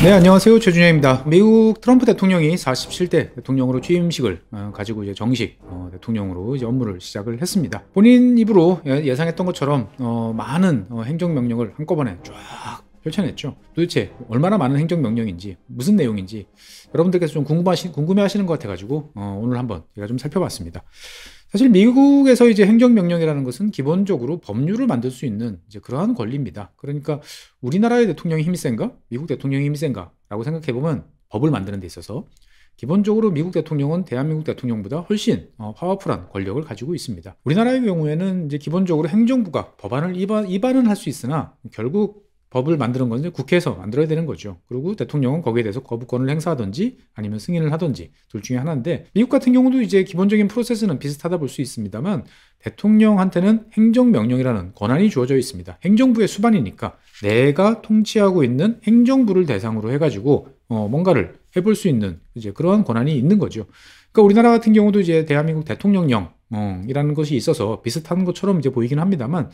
네, 안녕하세요. 최준영입니다. 미국 트럼프 대통령이 47대 대통령으로 취임식을 가지고 이제 정식 대통령으로 이제 업무를 시작을 했습니다. 본인 입으로 예상했던 것처럼 많은 행정명령을 한꺼번에 쫙 펼쳐냈죠. 도대체 얼마나 많은 행정명령인지, 무슨 내용인지 여러분들께서 좀 궁금해하시는 것 같아가지고 오늘 한번 제가 좀 살펴봤습니다. 사실 미국에서 이제 행정명령이라는 것은 기본적으로 법률을 만들 수 있는 이제 그러한 권리입니다. 그러니까 우리나라의 대통령이 힘이 센가? 미국 대통령이 힘이 센가? 라고 생각해보면 법을 만드는 데 있어서 기본적으로 미국 대통령은 대한민국 대통령보다 훨씬 파워풀한 권력을 가지고 있습니다. 우리나라의 경우에는 이제 기본적으로 행정부가 법안을 입안은 할 수 있으나 결국 법을 만드는 건 국회에서 만들어야 되는 거죠. 그리고 대통령은 거기에 대해서 거부권을 행사하든지 아니면 승인을 하든지 둘 중에 하나인데, 미국 같은 경우도 이제 기본적인 프로세스는 비슷하다 볼 수 있습니다만 대통령한테는 행정명령이라는 권한이 주어져 있습니다. 행정부의 수반이니까 내가 통치하고 있는 행정부를 대상으로 해가지고 뭔가를 해볼 수 있는 이제 그러한 권한이 있는 거죠. 그러니까 우리나라 같은 경우도 이제 대한민국 대통령령이라는 것이 있어서 비슷한 것처럼 이제 보이긴 합니다만,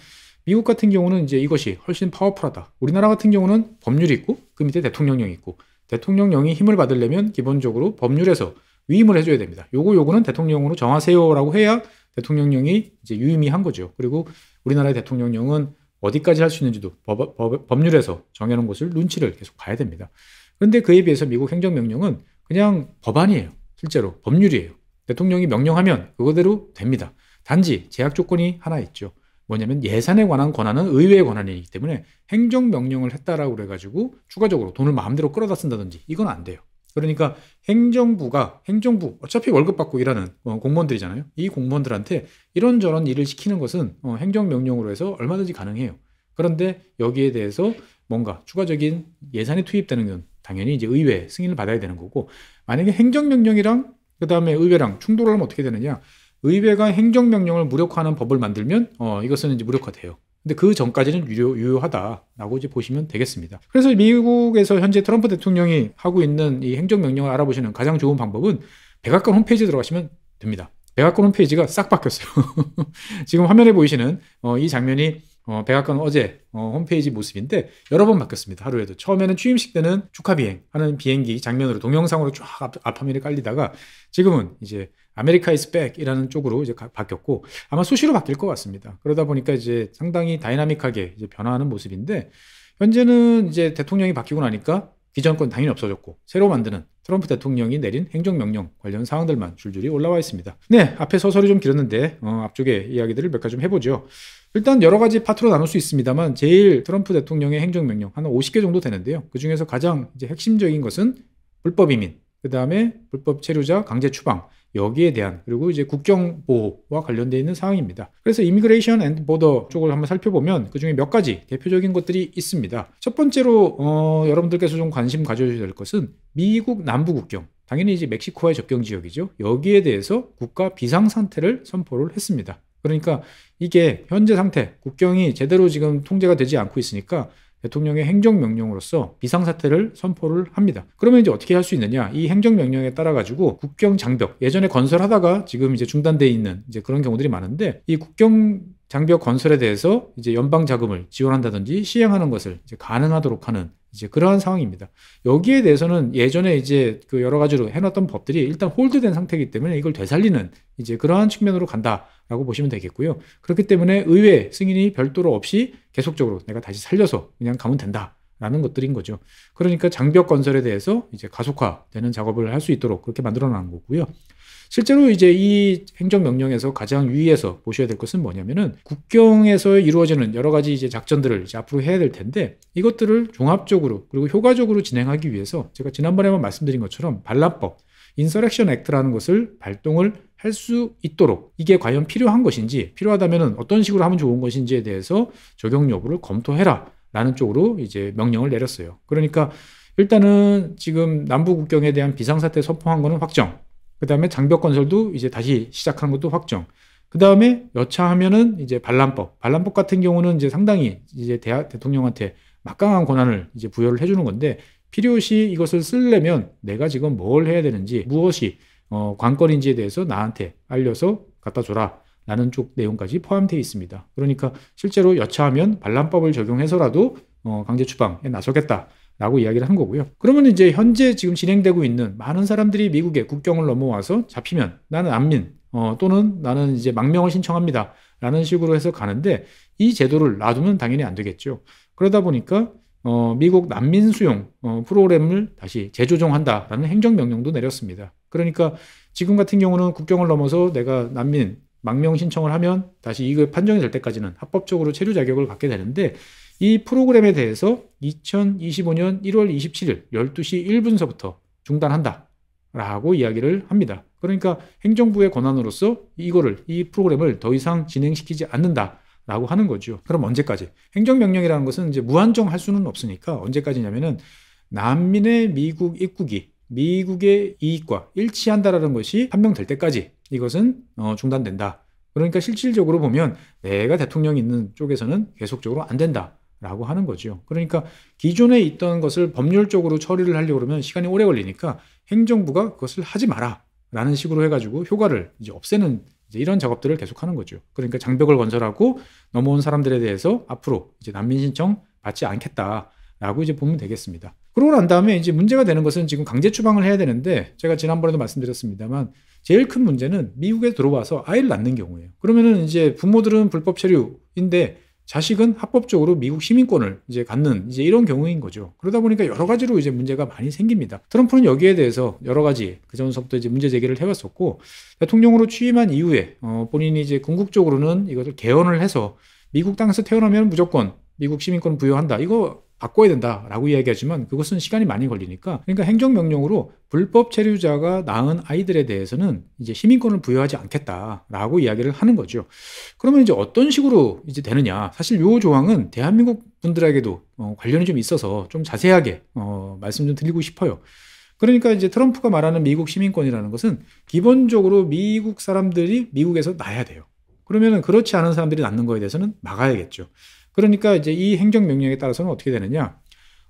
미국 같은 경우는 이제 이것이 훨씬 파워풀하다. 우리나라 같은 경우는 법률이 있고 그 밑에 대통령령이 있고, 대통령령이 힘을 받으려면 기본적으로 법률에서 위임을 해줘야 됩니다. 요거는 대통령으로 정하세요라고 해야 대통령령이 이제 유의미한 거죠. 그리고 우리나라의 대통령령은 어디까지 할 수 있는지도 법률에서 정해놓은 것을 눈치를 계속 봐야 됩니다. 그런데 그에 비해서 미국 행정명령은 그냥 법안이에요. 실제로 법률이에요. 대통령이 명령하면 그거대로 됩니다. 단지 제약 조건이 하나 있죠. 뭐냐면 예산에 관한 권한은 의회의 권한이기 때문에 행정명령을 했다라고 그래가지고 추가적으로 돈을 마음대로 끌어다 쓴다든지 이건 안 돼요. 그러니까 행정부 어차피 월급 받고 일하는 공무원들이잖아요. 이 공무원들한테 이런저런 일을 시키는 것은 행정명령으로 해서 얼마든지 가능해요. 그런데 여기에 대해서 뭔가 추가적인 예산이 투입되는 건 당연히 이제 의회 승인을 받아야 되는 거고, 만약에 행정명령이랑 그 다음에 의회랑 충돌을 하면 어떻게 되느냐? 의회가 행정명령을 무력화하는 법을 만들면 이것은 이제 무력화돼요. 근데 그 전까지는 유효하다라고 이제 보시면 되겠습니다. 그래서 미국에서 현재 트럼프 대통령이 하고 있는 이 행정명령을 알아보시는 가장 좋은 방법은 백악관 홈페이지에 들어가시면 됩니다. 백악관 홈페이지가 싹 바뀌었어요. 지금 화면에 보이시는 이 장면이 백악관 어제 홈페이지 모습인데 여러 번 바뀌었습니다. 하루에도. 처음에는 취임식 때는 축하 비행 하는 비행기 장면으로 동영상으로 쫙 앞화면에 깔리다가 지금은 이제 아메리카 이즈 백이라는 쪽으로 이제 바뀌었고, 아마 수시로 바뀔 것 같습니다. 그러다 보니까 이제 상당히 다이나믹하게 이제 변화하는 모습인데, 현재는 이제 대통령이 바뀌고 나니까 기존 건 당연히 없어졌고 새로 만드는 트럼프 대통령이 내린 행정명령 관련 사항들만 줄줄이 올라와 있습니다. 네, 앞에 서설이 좀 길었는데 앞쪽에 이야기들을 몇 가지 좀 해보죠. 일단 여러 가지 파트로 나눌 수 있습니다만 제일 트럼프 대통령의 행정명령 한 50개 정도 되는데요. 그 중에서 가장 이제 핵심적인 것은 불법 이민, 그 다음에 불법 체류자 강제 추방, 여기에 대한, 그리고 이제 국경 보호와 관련되어 있는 사항입니다. 그래서 이미그레이션 앤드 보더 쪽을 한번 살펴보면 그 중에 몇 가지 대표적인 것들이 있습니다. 첫 번째로 여러분들께서 좀 관심 가져주셔야 될 것은 미국 남부 국경, 당연히 이제 멕시코와의 접경 지역이죠. 여기에 대해서 국가 비상상태를 선포를 했습니다. 그러니까 이게 현재 상태, 국경이 제대로 지금 통제가 되지 않고 있으니까 대통령의 행정명령으로서 비상사태를 선포를 합니다. 그러면 이제 어떻게 할 수 있느냐? 이 행정명령에 따라 가지고 국경 장벽, 예전에 건설하다가 지금 이제 중단돼 있는 이제 그런 경우들이 많은데, 이 국경 장벽 건설에 대해서 이제 연방 자금을 지원한다든지 시행하는 것을 이제 가능하도록 하는 이제 그러한 상황입니다. 여기에 대해서는 예전에 이제 그 여러 가지로 해놨던 법들이 일단 홀드된 상태이기 때문에 이걸 되살리는 이제 그러한 측면으로 간다라고 보시면 되겠고요. 그렇기 때문에 의회 승인이 별도로 없이 계속적으로 내가 다시 살려서 그냥 가면 된다라는 것들인 거죠. 그러니까 장벽 건설에 대해서 이제 가속화되는 작업을 할 수 있도록 그렇게 만들어 놓은 거고요. 실제로 이제 이 행정명령에서 가장 유의해서 보셔야 될 것은 뭐냐면은 국경에서 이루어지는 여러 가지 이제 작전들을 이제 앞으로 해야 될 텐데, 이것들을 종합적으로 그리고 효과적으로 진행하기 위해서 제가 지난번에 한번 말씀드린 것처럼 반란법, 인서렉션 액트라는 것을 발동을 할 수 있도록 이게 과연 필요한 것인지, 필요하다면 어떤 식으로 하면 좋은 것인지에 대해서 적용 여부를 검토해라 라는 쪽으로 이제 명령을 내렸어요. 그러니까 일단은 지금 남부 국경에 대한 비상사태 선포한 거는 확정, 그 다음에 장벽 건설도 이제 다시 시작하는 것도 확정. 그 다음에 여차하면은 이제 반란법 같은 경우는 이제 상당히 이제 대통령한테 막강한 권한을 이제 부여를 해주는 건데, 필요시 이것을 쓰려면 내가 지금 뭘 해야 되는지, 무엇이 관건인지에 대해서 나한테 알려서 갖다 줘라 라는 쪽 내용까지 포함되어 있습니다. 그러니까 실제로 여차하면 반란법을 적용해서라도 강제 추방에 나서겠다 라고 이야기를 한 거고요. 그러면 이제 현재 지금 진행되고 있는 많은 사람들이 미국에 국경을 넘어와서 잡히면 나는 난민, 또는 나는 이제 망명을 신청합니다. 라는 식으로 해서 가는데 이 제도를 놔두면 당연히 안 되겠죠. 그러다 보니까 미국 난민 수용 프로그램을 다시 재조정한다라는 행정명령도 내렸습니다. 그러니까 지금 같은 경우는 국경을 넘어서 내가 난민, 망명 신청을 하면 다시 이거 판정이 될 때까지는 합법적으로 체류 자격을 갖게 되는데 이 프로그램에 대해서 2025년 1월 27일 12시 1분서부터 중단한다 라고 이야기를 합니다. 그러니까 행정부의 권한으로서 이 프로그램을 더 이상 진행시키지 않는다 라고 하는 거죠. 그럼 언제까지? 행정명령이라는 것은 이제 무한정 할 수는 없으니까 언제까지냐면은 난민의 미국 입국이 미국의 이익과 일치한다라는 것이 판명될 때까지 이것은 중단된다. 그러니까 실질적으로 보면 내가 대통령이 있는 쪽에서는 계속적으로 안 된다. 라고 하는 거죠. 그러니까 기존에 있던 것을 법률적으로 처리를 하려고 그러면 시간이 오래 걸리니까 행정부가 그것을 하지 마라 라는 식으로 해가지고 효과를 이제 없애는 이제 이런 작업들을 계속하는 거죠. 그러니까 장벽을 건설하고 넘어온 사람들에 대해서 앞으로 이제 난민 신청 받지 않겠다라고 이제 보면 되겠습니다. 그러고 난 다음에 이제 문제가 되는 것은 지금 강제 추방을 해야 되는데 제가 지난번에도 말씀드렸습니다만 제일 큰 문제는 미국에 들어와서 아이를 낳는 경우예요. 그러면은 이제 부모들은 불법 체류인데 자식은 합법적으로 미국 시민권을 이제 갖는 이제 이런 경우인 거죠. 그러다 보니까 여러 가지로 이제 문제가 많이 생깁니다. 트럼프는 여기에 대해서 여러 가지 그 전서부터 이제 문제 제기를 해왔었고 대통령으로 취임한 이후에 본인이 이제 궁극적으로는 이것을 개헌을 해서 미국 땅에서 태어나면 무조건 미국 시민권 부여한다. 이거 바꿔야 된다라고 이야기하지만 그것은 시간이 많이 걸리니까 그러니까 행정명령으로 불법 체류자가 낳은 아이들에 대해서는 이제 시민권을 부여하지 않겠다라고 이야기를 하는 거죠. 그러면 이제 어떤 식으로 이제 되느냐? 사실 요 조항은 대한민국 분들에게도 관련이 좀 있어서 좀 자세하게 말씀 좀 드리고 싶어요. 그러니까 이제 트럼프가 말하는 미국 시민권이라는 것은 기본적으로 미국 사람들이 미국에서 낳아야 돼요. 그러면은 그렇지 않은 사람들이 낳는 거에 대해서는 막아야겠죠. 그러니까 이제 이 행정명령에 따라서는 어떻게 되느냐.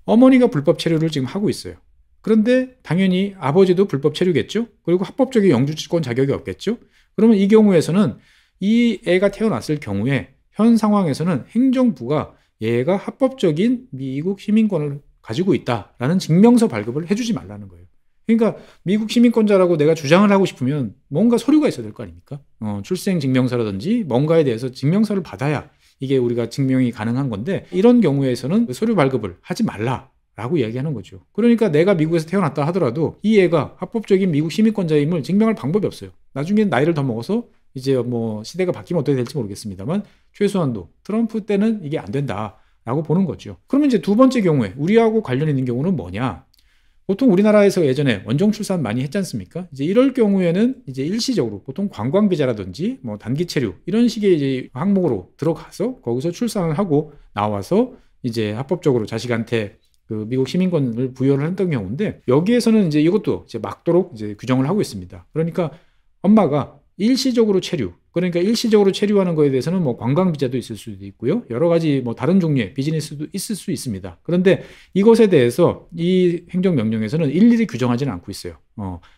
어머니가 불법 체류를 지금 하고 있어요. 그런데 당연히 아버지도 불법 체류겠죠. 그리고 합법적인 영주권 자격이 없겠죠. 그러면 이 경우에서는 이 애가 태어났을 경우에 현 상황에서는 행정부가 얘가 합법적인 미국 시민권을 가지고 있다라는 증명서 발급을 해주지 말라는 거예요. 그러니까 미국 시민권자라고 내가 주장을 하고 싶으면 뭔가 서류가 있어야 될 거 아닙니까? 출생증명서라든지 뭔가에 대해서 증명서를 받아야 이게 우리가 증명이 가능한 건데 이런 경우에서는 서류 발급을 하지 말라라고 이야기하는 거죠. 그러니까 내가 미국에서 태어났다 하더라도 이 애가 합법적인 미국 시민권자임을 증명할 방법이 없어요. 나중에 나이를 더 먹어서 이제 뭐 시대가 바뀌면 어떻게 될지 모르겠습니다만 최소한도 트럼프 때는 이게 안 된다라고 보는 거죠. 그러면 이제 두 번째 경우에 우리하고 관련 있는 경우는 뭐냐? 보통 우리나라에서 예전에 원정 출산 많이 했지 않습니까? 이제 이럴 경우에는 이제 일시적으로 보통 관광 비자라든지 뭐 단기 체류 이런 식의 이제 항목으로 들어가서 거기서 출산을 하고 나와서 이제 합법적으로 자식한테 그 미국 시민권을 부여를 했던 경우인데 여기에서는 이제 이것도 이제 막도록 이제 규정을 하고 있습니다. 그러니까 엄마가 일시적으로 체류, 그러니까 일시적으로 체류하는 거에 대해서는 뭐 관광 비자도 있을 수도 있고요. 여러 가지 뭐 다른 종류의 비즈니스도 있을 수 있습니다. 그런데 이것에 대해서 이 행정명령에서는 일일이 규정하지는 않고 있어요.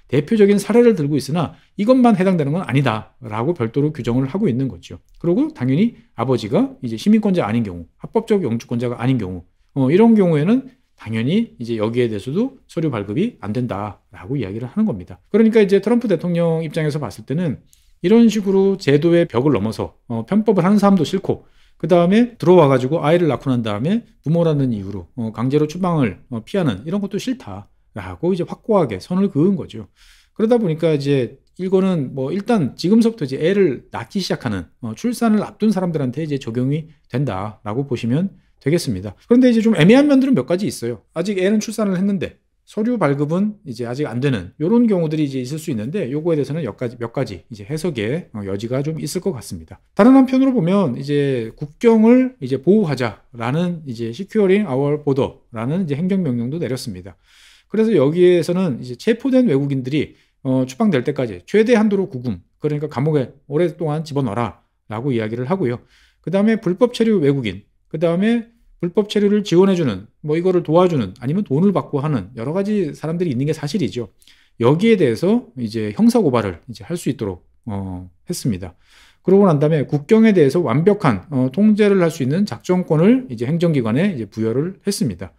대표적인 사례를 들고 있으나 이것만 해당되는 건 아니다라고 별도로 규정을 하고 있는 거죠. 그리고 당연히 아버지가 이제 시민권자 아닌 경우, 합법적 영주권자가 아닌 경우, 이런 경우에는 당연히 이제 여기에 대해서도 서류 발급이 안 된다라고 이야기를 하는 겁니다. 그러니까 이제 트럼프 대통령 입장에서 봤을 때는 이런 식으로 제도의 벽을 넘어서 편법을 하는 사람도 싫고 그 다음에 들어와가지고 아이를 낳고 난 다음에 부모라는 이유로 강제로 추방을 피하는 이런 것도 싫다라고 이제 확고하게 선을 그은 거죠. 그러다 보니까 이제 이거는 뭐 일단 지금서부터 이제 애를 낳기 시작하는 출산을 앞둔 사람들한테 이제 적용이 된다라고 보시면 되겠습니다. 그런데 이제 좀 애매한 면들은 몇 가지 있어요. 아직 애는 출산을 했는데 서류 발급은 이제 아직 안 되는 이런 경우들이 이제 있을 수 있는데 요거에 대해서는 몇 가지 이제 해석의 여지가 좀 있을 것 같습니다. 다른 한편으로 보면 이제 국경을 이제 보호하자라는 이제 Securing Our Border라는 이제 행정명령도 내렸습니다. 그래서 여기에서는 이제 체포된 외국인들이 추방될 때까지 최대 한도로 구금, 그러니까 감옥에 오랫동안 집어넣어라라고 이야기를 하고요. 그 다음에 불법 체류 외국인, 그 다음에 불법 체류를 지원해주는, 뭐 이거를 도와주는, 아니면 돈을 받고 하는 여러 가지 사람들이 있는 게 사실이죠. 여기에 대해서 이제 형사고발을 이제 할 수 있도록 했습니다. 그러고 난 다음에 국경에 대해서 완벽한 통제를 할 수 있는 작전권을 이제 행정기관에 이제 부여를 했습니다.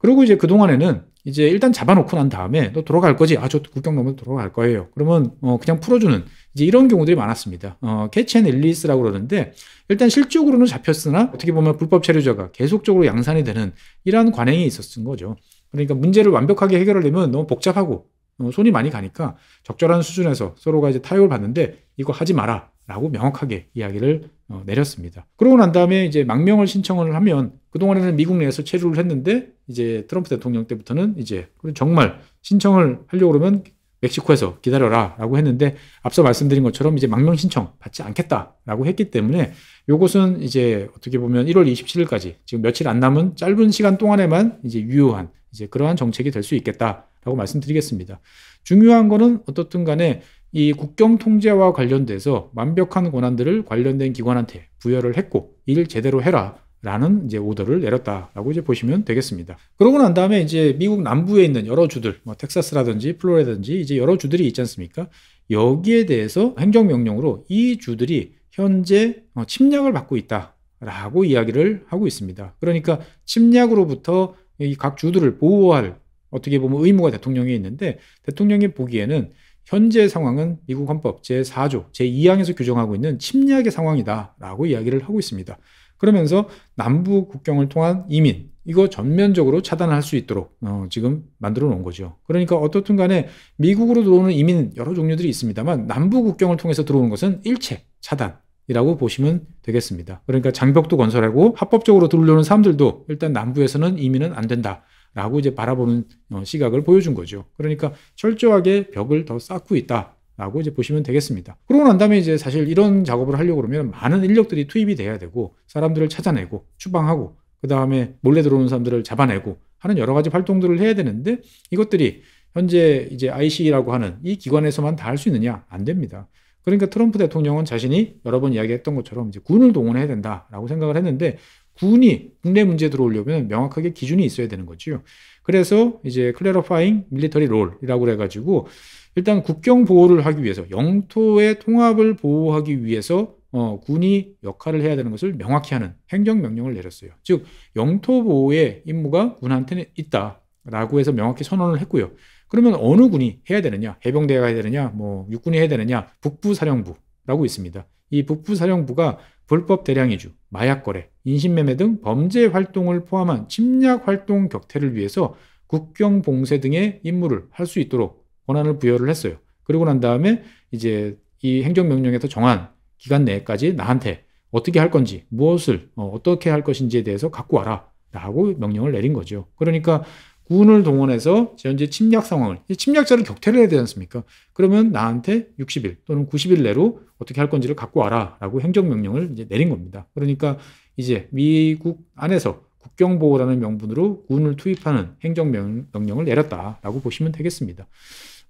그리고 이제 그동안에는 이제 일단 잡아놓고 난 다음에 너 돌아갈 거지? 아, 저 국경 넘어 돌아갈 거예요. 그러면 그냥 풀어주는 이제 이런 경우들이 많았습니다. 캐치 앤 릴리스라고 그러는데 일단 실질적으로는 잡혔으나 어떻게 보면 불법 체류자가 계속적으로 양산이 되는 이러한 관행이 있었던 거죠. 그러니까 문제를 완벽하게 해결하려면 너무 복잡하고 손이 많이 가니까 적절한 수준에서 서로가 이제 타협을 받는데 이거 하지 마라 라고 명확하게 이야기를 내렸습니다. 그러고 난 다음에 이제 망명을 신청을 하면 그동안에는 미국 내에서 체류를 했는데 이제 트럼프 대통령 때부터는 이제 정말 신청을 하려고 그러면 멕시코에서 기다려라 라고 했는데 앞서 말씀드린 것처럼 이제 망명 신청 받지 않겠다라고 했기 때문에 요것은 이제 어떻게 보면 1월 27일까지 지금 며칠 안 남은 짧은 시간 동안에만 이제 유효한 이제 그러한 정책이 될 수 있겠다라고 말씀드리겠습니다. 중요한 거는 어떻든 간에 이 국경 통제와 관련돼서 완벽한 권한들을 관련된 기관한테 부여를 했고 일 제대로 해라 라는 이제 오더를 내렸다라고 이제 보시면 되겠습니다. 그러고 난 다음에 이제 미국 남부에 있는 여러 주들, 뭐 텍사스라든지 플로리다든지 이제 여러 주들이 있지 않습니까? 여기에 대해서 행정명령으로 이 주들이 현재 침략을 받고 있다라고 이야기를 하고 있습니다. 그러니까 침략으로부터 이 각 주들을 보호할 어떻게 보면 의무가 대통령에 있는데 대통령이 보기에는 현재 상황은 미국 헌법 제4조 제2항에서 규정하고 있는 침략의 상황이다라고 이야기를 하고 있습니다. 그러면서 남부 국경을 통한 이민 이거 전면적으로 차단할 수 있도록 지금 만들어 놓은 거죠. 그러니까 어떻든 간에 미국으로 들어오는 이민 여러 종류들이 있습니다만 남부 국경을 통해서 들어오는 것은 일체 차단이라고 보시면 되겠습니다. 그러니까 장벽도 건설하고 합법적으로 들어오는 사람들도 일단 남부에서는 이민은 안 된다라고 이제 바라보는 시각을 보여준 거죠. 그러니까 철저하게 벽을 더 쌓고 있다. 라고 이제 보시면 되겠습니다. 그러고 난 다음에 이제 사실 이런 작업을 하려고 그러면 많은 인력들이 투입이 돼야 되고 사람들을 찾아내고 추방하고 그 다음에 몰래 들어오는 사람들을 잡아내고 하는 여러 가지 활동들을 해야 되는데 이것들이 현재 이제 IC라고 하는 이 기관에서만 다 할 수 있느냐? 안 됩니다. 그러니까 트럼프 대통령은 자신이 여러 번 이야기했던 것처럼 이제 군을 동원해야 된다라고 생각을 했는데 군이 국내 문제에 들어오려면 명확하게 기준이 있어야 되는 거죠. 그래서 이제 Clarifying Military Role이라고 해가지고 일단 국경 보호를 하기 위해서 영토의 통합을 보호하기 위해서 군이 역할을 해야 되는 것을 명확히 하는 행정명령을 내렸어요. 즉 영토 보호의 임무가 군한테는 있다라고 해서 명확히 선언을 했고요. 그러면 어느 군이 해야 되느냐? 해병대가 해야 되느냐? 뭐 육군이 해야 되느냐? 북부사령부라고 있습니다. 이 북부사령부가 불법 대량이주, 마약 거래, 인신매매 등 범죄 활동을 포함한 침략 활동 격퇴를 위해서 국경 봉쇄 등의 임무를 할 수 있도록 권한을 부여를 했어요. 그리고 난 다음에 이제 이 행정명령에서 정한 기간 내까지 나한테 어떻게 할 건지, 무엇을 어떻게 할 것인지에 대해서 갖고 와라 라고 명령을 내린 거죠. 그러니까 군을 동원해서 현재 침략 상황을, 침략자를 격퇴를 해야 되지 않습니까? 그러면 나한테 60일 또는 90일 내로 어떻게 할 건지를 갖고 와라 라고 행정명령을 이제 내린 겁니다. 그러니까 이제 미국 안에서 국경보호라는 명분으로 군을 투입하는 행정명령을 내렸다라고 보시면 되겠습니다.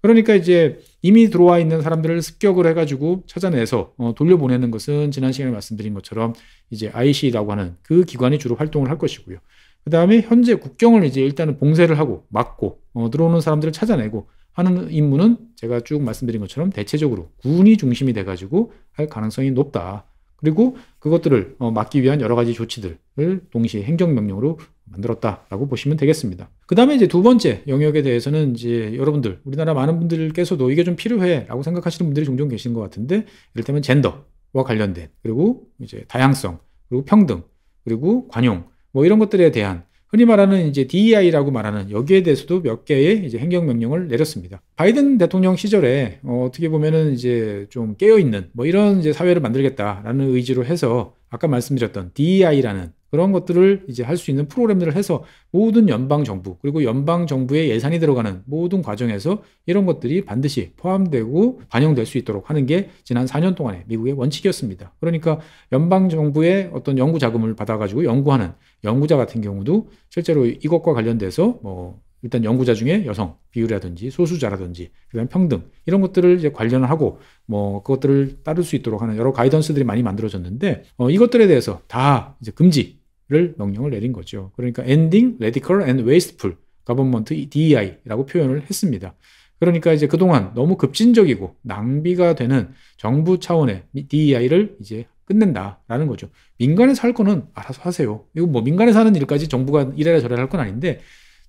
그러니까 이제 이미 들어와 있는 사람들을 습격을 해가지고 찾아내서 돌려보내는 것은 지난 시간에 말씀드린 것처럼 이제 IC라고 하는 그 기관이 주로 활동을 할 것이고요. 그 다음에 현재 국경을 이제 일단은 봉쇄를 하고 막고 들어오는 사람들을 찾아내고 하는 임무는 제가 쭉 말씀드린 것처럼 대체적으로 군이 중심이 돼가지고 할 가능성이 높다. 그리고 그것들을 막기 위한 여러 가지 조치들을 동시에 행정명령으로 만들었다라고 보시면 되겠습니다. 그 다음에 이제 두 번째 영역에 대해서는 이제 여러분들, 우리나라 많은 분들께서도 이게 좀 필요해 라고 생각하시는 분들이 종종 계신 것 같은데, 이를테면 젠더와 관련된, 그리고 이제 다양성, 그리고 평등, 그리고 관용, 뭐 이런 것들에 대한 흔히 말하는 이제 DEI라고 말하는 여기에 대해서도 몇 개의 이제 행정명령을 내렸습니다. 바이든 대통령 시절에 어떻게 보면은 이제 좀 깨어있는 뭐 이런 이제 사회를 만들겠다라는 의지로 해서 아까 말씀드렸던 DEI라는 그런 것들을 이제 할 수 있는 프로그램들을 해서 모든 연방정부 그리고 연방정부의 예산이 들어가는 모든 과정에서 이런 것들이 반드시 포함되고 반영될 수 있도록 하는 게 지난 4년 동안의 미국의 원칙이었습니다. 그러니까 연방정부의 어떤 연구 자금을 받아가지고 연구하는 연구자 같은 경우도 실제로 이것과 관련돼서 뭐 일단 연구자 중에 여성 비율이라든지 소수자라든지 그다음 평등 이런 것들을 이제 관련을 하고 뭐 그것들을 따를 수 있도록 하는 여러 가이던스들이 많이 만들어졌는데 이것들에 대해서 다 이제 금지를 명령을 내린 거죠. 그러니까 Ending Radical and Wasteful Government DEI라고 표현을 했습니다. 그러니까 이제 그동안 너무 급진적이고 낭비가 되는 정부 차원의 DEI를 이제 끝낸다라는 거죠. 민간에서 할 거는 알아서 하세요. 이거 뭐 민간에서 하는 일까지 정부가 이래라 저래라 할 건 아닌데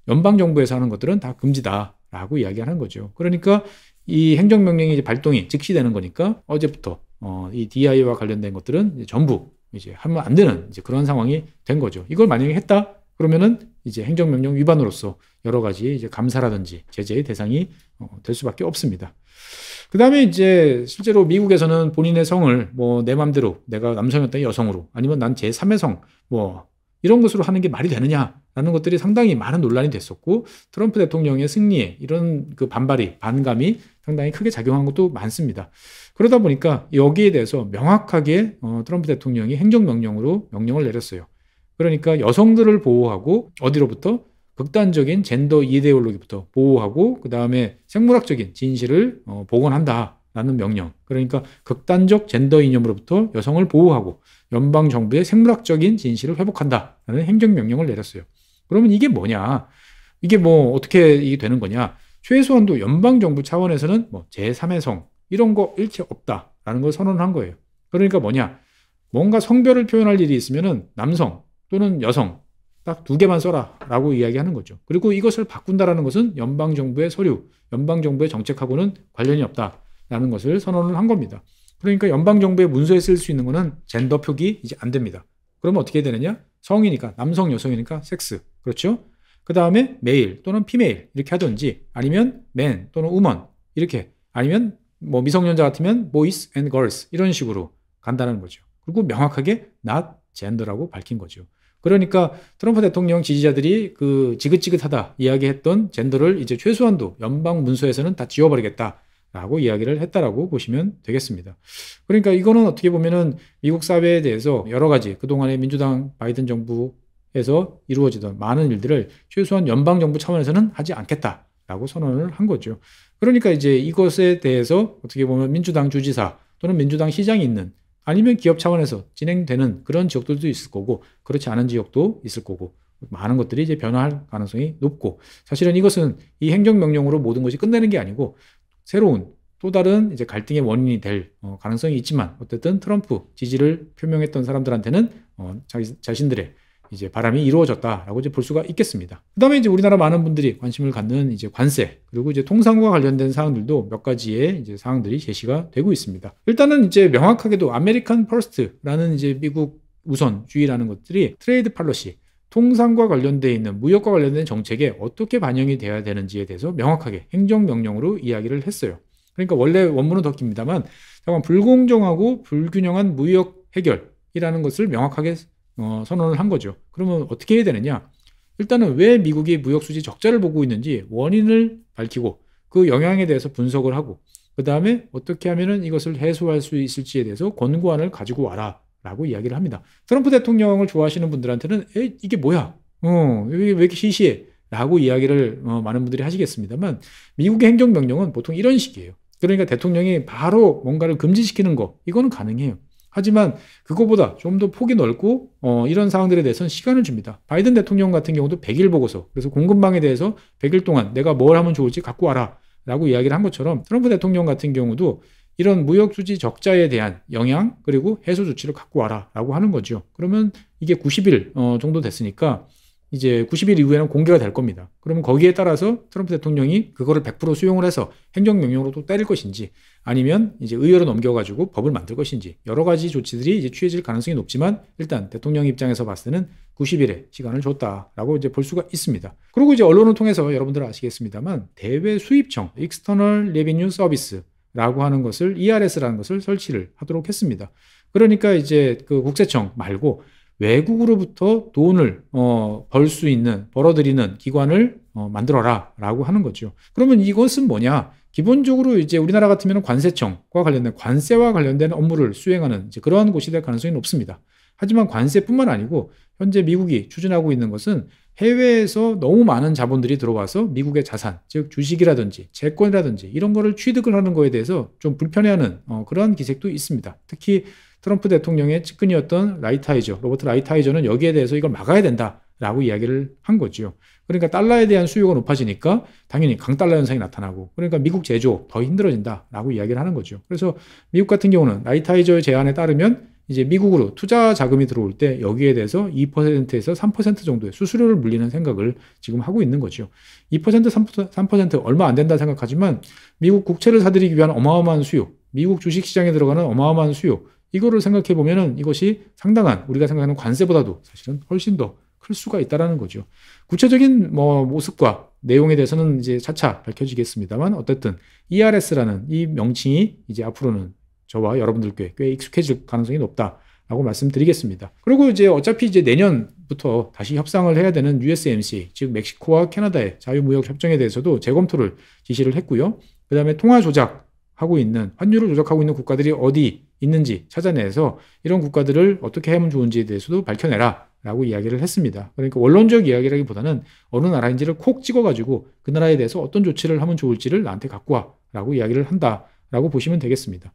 연방정부에서 하는 것들은 다 금지다라고 이야기하는 거죠. 그러니까 이 행정명령이 이제 발동이 즉시되는 거니까 어제부터 이 DI와 관련된 것들은 이제 전부 이제 하면 안 되는 이제 그런 상황이 된 거죠. 이걸 만약에 했다 그러면은 이제 행정명령 위반으로서 여러 가지 이제 감사라든지 제재의 대상이 될 수밖에 없습니다. 그 다음에 이제 실제로 미국에서는 본인의 성을 뭐 내 맘대로 내가 남성이었다 여성으로 아니면 난 제3의 성 뭐 이런 것으로 하는 게 말이 되느냐라는 것들이 상당히 많은 논란이 됐었고 트럼프 대통령의 승리에 이런 그 반감이 상당히 크게 작용한 것도 많습니다. 그러다 보니까 여기에 대해서 명확하게 트럼프 대통령이 행정명령으로 명령을 내렸어요. 그러니까 여성들을 보호하고 어디로부터 극단적인 젠더 이데올로기부터 보호하고 그 다음에 생물학적인 진실을 복원한다라는 명령. 그러니까 극단적 젠더 이념으로부터 여성을 보호하고 연방정부의 생물학적인 진실을 회복한다라는 행정명령을 내렸어요. 그러면 이게 뭐냐? 이게 뭐 어떻게 이게 되는 거냐? 최소한도 연방정부 차원에서는 뭐 제3의 성 이런 거 일체 없다라는 걸 선언한 거예요. 그러니까 뭐냐? 뭔가 성별을 표현할 일이 있으면은 남성 또는 여성 딱 두 개만 써라 라고 이야기하는 거죠. 그리고 이것을 바꾼다라는 것은 연방정부의 서류, 연방정부의 정책하고는 관련이 없다라는 것을 선언을 한 겁니다. 그러니까 연방정부의 문서에 쓸 수 있는 거는 젠더 표기 이제 안 됩니다. 그러면 어떻게 되느냐? 성이니까 남성, 여성이니까 섹스. 그렇죠? 그 다음에 메일 또는 피메일 이렇게 하든지 아니면 맨 또는 우먼 이렇게 아니면 뭐 미성년자 같으면 boys and girls 이런 식으로 간다는 거죠. 그리고 명확하게 not gender라고 밝힌 거죠. 그러니까 트럼프 대통령 지지자들이 그 지긋지긋하다 이야기했던 젠더를 이제 최소한도 연방 문서에서는 다 지워버리겠다라고 이야기를 했다라고 보시면 되겠습니다. 그러니까 이거는 어떻게 보면은 미국 사회에 대해서 여러 가지 그동안의 민주당 바이든 정부에서 이루어지던 많은 일들을 최소한 연방 정부 차원에서는 하지 않겠다라고 선언을 한 거죠. 그러니까 이제 이것에 대해서 어떻게 보면 민주당 주지사 또는 민주당 시장이 있는 아니면 기업 차원에서 진행되는 그런 지역들도 있을 거고 그렇지 않은 지역도 있을 거고 많은 것들이 이제 변화할 가능성이 높고 사실은 이것은 이 행정명령으로 모든 것이 끝내는 게 아니고 새로운 또 다른 이제 갈등의 원인이 될 가능성이 있지만 어쨌든 트럼프 지지를 표명했던 사람들한테는 자신들의 이제 바람이 이루어졌다라고 이제 볼 수가 있겠습니다. 그다음에 이제 우리나라 많은 분들이 관심을 갖는 이제 관세 그리고 이제 통상과 관련된 사항들도 몇 가지의 이제 사항들이 제시가 되고 있습니다. 일단은 이제 명확하게도 아메리칸 퍼스트라는 이제 미국 우선주의라는 것들이 트레이드 팔러시 통상과 관련되어 있는 무역과 관련된 정책에 어떻게 반영이 돼야 되는지에 대해서 명확하게 행정명령으로 이야기를 했어요. 그러니까 원래 원문은 더 깁니다만 불공정하고 불균형한 무역 해결이라는 것을 명확하게 선언을 한 거죠. 그러면 어떻게 해야 되느냐? 일단은 왜 미국이 무역수지 적자를 보고 있는지 원인을 밝히고 그 영향에 대해서 분석을 하고 그 다음에 어떻게 하면은 이것을 해소할 수 있을지에 대해서 권고안을 가지고 와라 라고 이야기를 합니다. 트럼프 대통령을 좋아하시는 분들한테는 이게 뭐야? 왜 이렇게 시시해? 라고 이야기를 많은 분들이 하시겠습니다만 미국의 행정명령은 보통 이런 식이에요. 그러니까 대통령이 바로 뭔가를 금지시키는 거 이거는 가능해요. 하지만 그거보다 좀 더 폭이 넓고 이런 사항들에 대해서는 시간을 줍니다. 바이든 대통령 같은 경우도 100일 보고서 그래서 공급망에 대해서 100일 동안 내가 뭘 하면 좋을지 갖고 와라 라고 이야기를 한 것처럼 트럼프 대통령 같은 경우도 이런 무역수지 적자에 대한 영향 그리고 해소 조치를 갖고 와라 라고 하는 거죠. 그러면 이게 90일 정도 됐으니까 이제 90일 이후에는 공개가 될 겁니다. 그러면 거기에 따라서 트럼프 대통령이 그거를 100% 수용을 해서 행정명령으로 또 때릴 것인지 아니면 이제 의회로 넘겨가지고 법을 만들 것인지 여러 가지 조치들이 이제 취해질 가능성이 높지만 일단 대통령 입장에서 봤을 때는 90일의 시간을 줬다라고 이제 볼 수가 있습니다. 그리고 이제 언론을 통해서 여러분들 아시겠습니다만 대외 수입청 (External Revenue Service)라고 하는 것을 ERS라는 것을 설치를 하도록 했습니다. 그러니까 이제 그 국세청 말고 외국으로부터 돈을 벌 수 있는 벌어들이는 기관을 만들어라 라고 하는 거죠. 그러면 이것은 뭐냐? 기본적으로 이제 우리나라 같으면 관세청과 관련된 관세와 관련된 업무를 수행하는 이제 그러한 곳이 될 가능성이 높습니다. 하지만 관세뿐만 아니고 현재 미국이 추진하고 있는 것은 해외에서 너무 많은 자본들이 들어와서 미국의 자산, 즉 주식이라든지 채권이라든지 이런 거를 취득을 하는 거에 대해서 좀 불편해하는 그러한 기색도 있습니다. 특히 트럼프 대통령의 측근이었던 로버트 라이트하이저는 여기에 대해서 이걸 막아야 된다라고 이야기를 한 거죠. 그러니까 달러에 대한 수요가 높아지니까 당연히 강달러 현상이 나타나고 그러니까 미국 제조 더 힘들어진다라고 이야기를 하는 거죠. 그래서 미국 같은 경우는 라이트하이저의 제안에 따르면 이제 미국으로 투자 자금이 들어올 때 여기에 대해서 2%에서 3% 정도의 수수료를 물리는 생각을 지금 하고 있는 거죠. 2%, 3% 얼마 안 된다 생각하지만 미국 국채를 사들이기 위한 어마어마한 수요, 미국 주식시장에 들어가는 어마어마한 수요, 이거를 생각해 보면은 이것이 상당한 우리가 생각하는 관세보다도 사실은 훨씬 더 클 수가 있다라는 거죠. 구체적인 모습과 내용에 대해서는 이제 차차 밝혀지겠습니다만 어쨌든 ERS라는 이 명칭이 이제 앞으로는 저와 여러분들께 꽤 익숙해질 가능성이 높다라고 말씀드리겠습니다. 그리고 이제 어차피 이제 내년부터 다시 협상을 해야 되는 USMCA, 즉 멕시코와 캐나다의 자유무역 협정에 대해서도 재검토를 지시를 했고요. 그다음에 통화 조작하고 있는, 환율을 조작하고 있는 국가들이 어디 있는지 찾아내서 이런 국가들을 어떻게 하면 좋은지에 대해서도 밝혀내라 라고 이야기를 했습니다. 그러니까 원론적 이야기라기보다는 어느 나라인지를 콕 찍어가지고 그 나라에 대해서 어떤 조치를 하면 좋을지를 나한테 갖고 와 라고 이야기를 한다라고 보시면 되겠습니다.